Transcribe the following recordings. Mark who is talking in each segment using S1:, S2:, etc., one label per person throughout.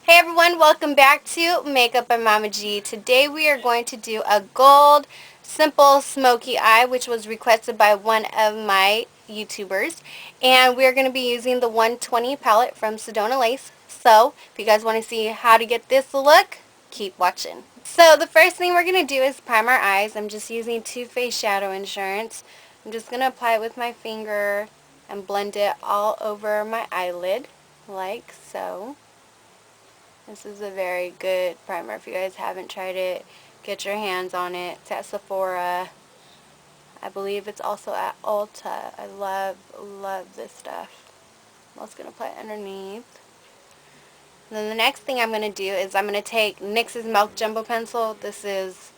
S1: Hey everyone, welcome back to Makeup by Mama G. Today we are going to do a gold simple smoky eye, which was requested by one of my YouTubers. And we're going to be using the 120 palette from Sedona Lace. So if you guys want to see how to get this look, keep watching. So the first thing we're going to do is prime our eyes. I'm just using Too Faced Shadow Insurance. I'm just going to apply it with my finger and blend it all over my eyelid like so. This is a very good primer. If you guys haven't tried it, get your hands on it. It's at Sephora. I believe it's also at Ulta. I love this stuff. I'm also going to apply it underneath. And then the next thing I'm going to do is I'm going to take NYX's Milk Jumbo Pencil. This is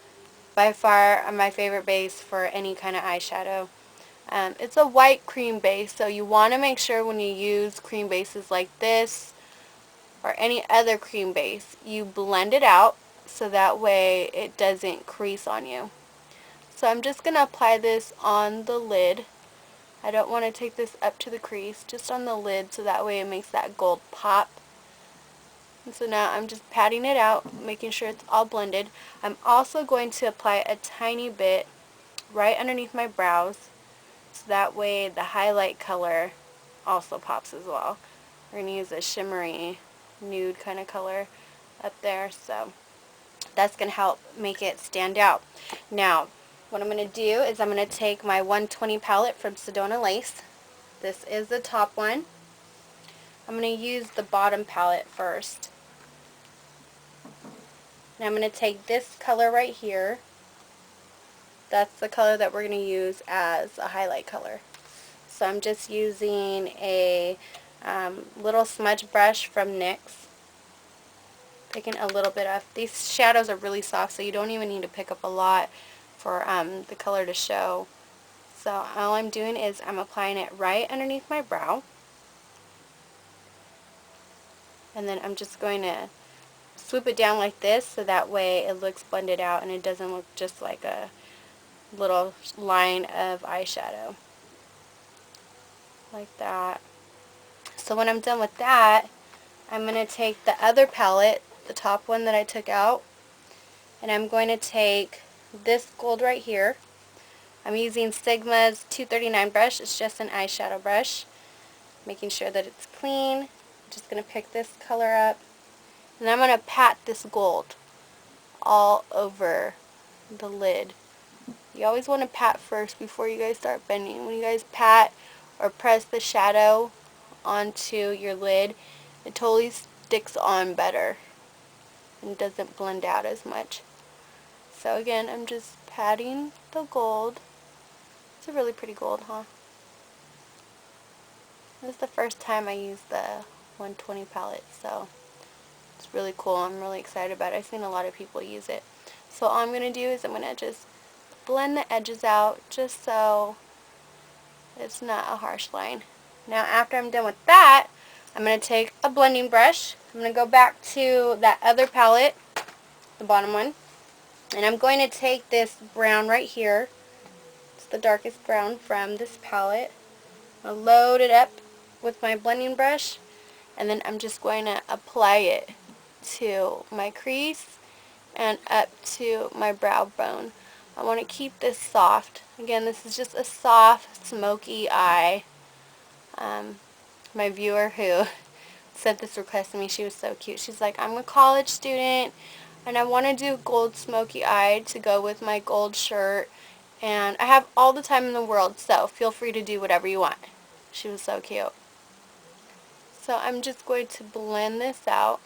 S1: by far my favorite base for any kind of eyeshadow. It's a white cream base, so you want to make sure when you use cream bases like this or any other cream base, you blend it out so that way it doesn't crease on you. So I'm just going to apply this on the lid. I don't want to take this up to the crease, just on the lid so that way it makes that gold pop. And so now I'm just patting it out, making sure it's all blended. I'm also going to apply a tiny bit right underneath my brows so that way the highlight color also pops as well. We're going to use a shimmery nude kind of color up there, so that's going to help make it stand out. Now what I'm going to do is I'm going to take my 120 palette from Sedona Lace. This is the top one. I'm going to use the bottom palette first. Now I'm going to take this color right here. That's the color that we're going to use as a highlight color. So I'm just using a little smudge brush from NYX. Picking a little bit off. These shadows are really soft, so you don't even need to pick up a lot for the color to show. So all I'm doing is I'm applying it right underneath my brow. And then I'm just going to swoop it down like this so that way it looks blended out and it doesn't look just like a little line of eyeshadow. Like that. So when I'm done with that, I'm going to take the other palette, the top one that I took out, and I'm going to take this gold right here. I'm using Sigma's 239 brush. It's just an eyeshadow brush. Making sure that it's clean. I'm just going to pick this color up. And I'm going to pat this gold all over the lid. You always want to pat first before you guys start blending. When you guys pat or press the shadow onto your lid, it totally sticks on better and doesn't blend out as much. So again, I'm just patting the gold. It's a really pretty gold, huh? This is the first time I used the 120 palette, so it's really cool. I'm really excited about it. I've seen a lot of people use it. So all I'm going to do is I'm going to just blend the edges out just so it's not a harsh line. Now after I'm done with that, I'm going to take a blending brush. I'm going to go back to that other palette, the bottom one, and I'm going to take this brown right here. It's the darkest brown from this palette. I'll load it up with my blending brush, and then I'm just going to apply it to my crease and up to my brow bone. I want to keep this soft. Again, this is just a soft, smoky eye. My viewer who sent this request to me, she was so cute. She's like, I'm a college student, and I want to do gold smoky eye to go with my gold shirt, and I have all the time in the world, so feel free to do whatever you want. She was so cute. So I'm just going to blend this out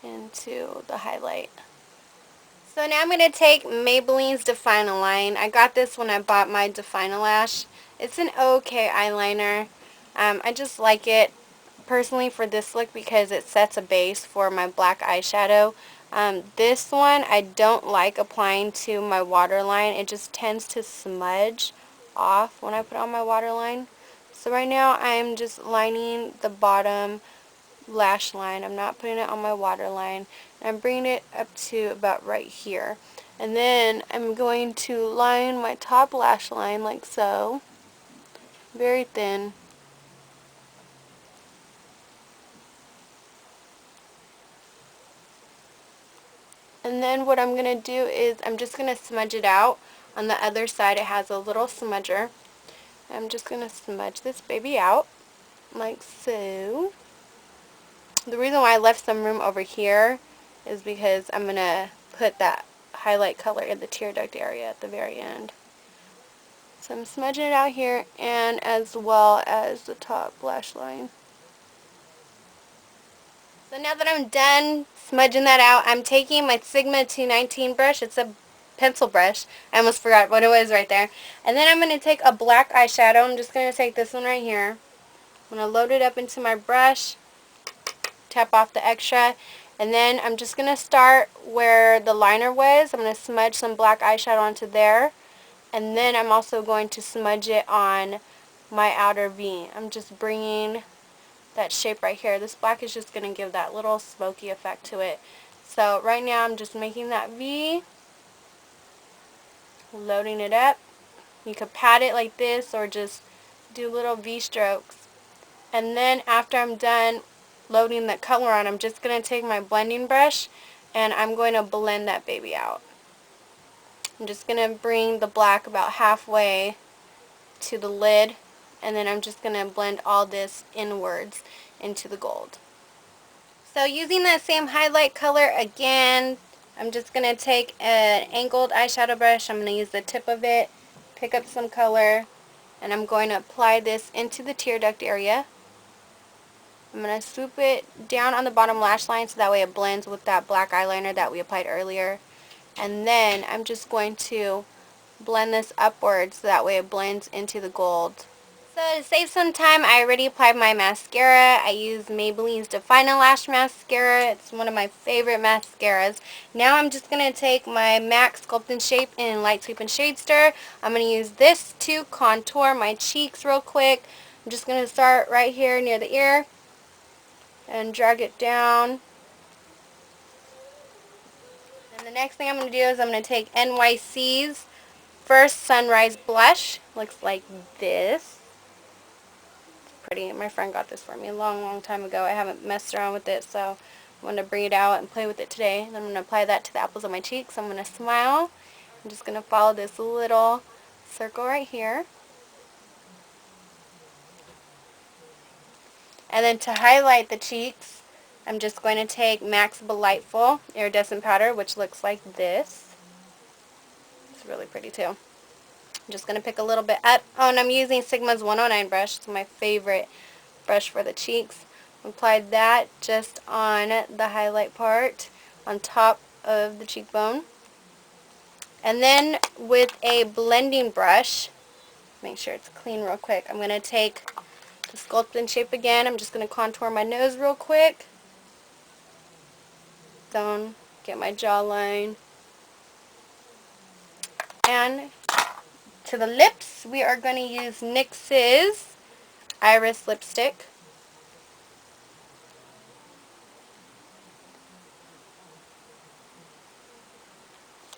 S1: into the highlight. So now I'm going to take Maybelline's Define-A-Line. I got this when I bought my Define-A-Lash. It's an okay eyeliner. I just like it personally for this look because it sets a base for my black eyeshadow. This one I don't like applying to my waterline. It just tends to smudge off when I put on my waterline. So right now I'm just lining the bottom lash line. I'm not putting it on my waterline. I'm bringing it up to about right here. And then I'm going to line my top lash line like so. Very thin. And then what I'm going to do is I'm just going to smudge it out. On the other side it has a little smudger. I'm just going to smudge this baby out like so. The reason why I left some room over here is because I'm going to put that highlight color in the tear duct area at the very end. So I'm smudging it out here and as well as the top lash line. So now that I'm done smudging that out, I'm taking my Sigma 219 brush. It's a pencil brush. I almost forgot what it was right there. And then I'm going to take a black eyeshadow. I'm just going to take this one right here. I'm going to load it up into my brush, tap off the extra, and then I'm just going to start where the liner was. I'm going to smudge some black eyeshadow onto there. And then I'm also going to smudge it on my outer V. I'm just bringing that shape right here. This black is just going to give that little smoky effect to it. So right now I'm just making that V, loading it up. You could pat it like this or just do little V strokes. And then after I'm done loading the color on, I'm just going to take my blending brush and I'm going to blend that baby out. I'm just going to bring the black about halfway to the lid, and then I'm just going to blend all this inwards into the gold. So using that same highlight color again, I'm just going to take an angled eyeshadow brush. I'm going to use the tip of it, pick up some color, and I'm going to apply this into the tear duct area. I'm going to swoop it down on the bottom lash line so that way it blends with that black eyeliner that we applied earlier. And then I'm just going to blend this upwards so that way it blends into the gold. So to save some time, I already applied my mascara. I use Maybelline's Define-A-Lash mascara. It's one of my favorite mascaras. Now I'm just going to take my MAC Sculpt and Shape in Lightsweep and Shadester. I'm going to use this to contour my cheeks real quick. I'm just going to start right here near the ear and drag it down. And the next thing I'm going to do is I'm going to take NYC's First Sunrise Blush. Looks like this. Pretty. My friend got this for me a long time ago. I haven't messed around with it, so I'm going to bring it out and play with it today. Then I'm going to apply that to the apples of my cheeks. I'm going to smile. I'm just going to follow this little circle right here. And then to highlight the cheeks, I'm just going to take MAC's Belightful Iridescent Powder, which looks like this. It's really pretty too. I'm just going to pick a little bit up. Oh, and I'm using Sigma's 109 brush. It's my favorite brush for the cheeks. Applied that just on the highlight part on top of the cheekbone. And then with a blending brush, make sure it's clean real quick, I'm going to take the Sculpt and Shape again. I'm just going to contour my nose real quick. Down, get my jawline. And to the lips, we are going to use NYX's Iris Lipstick.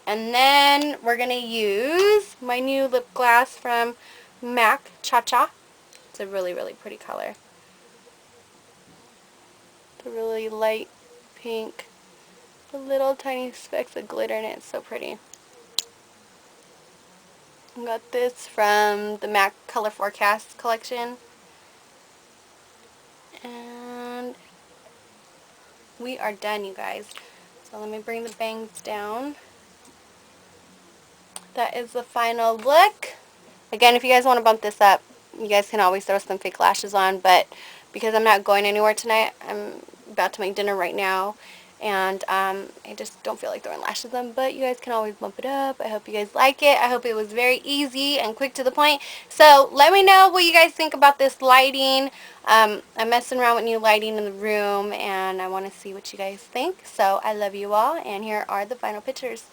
S1: And then we're going to use my new lip gloss from MAC, Cha Cha. It's a really pretty color. It's a really light pink. The little tiny specks of glitter in it. It's so pretty. I got this from the MAC Color Forecast collection. And we are done, you guys. So let me bring the bangs down. That is the final look. Again, if you guys want to bump this up, you guys can always throw some fake lashes on, but because I'm not going anywhere tonight, I'm about to make dinner right now, and I just don't feel like throwing lashes on, but you guys can always bump it up. I hope you guys like it. I hope it was very easy and quick to the point. So let me know what you guys think about this lighting. I'm messing around with new lighting in the room, and I want to see what you guys think. So I love you all, and here are the final pictures.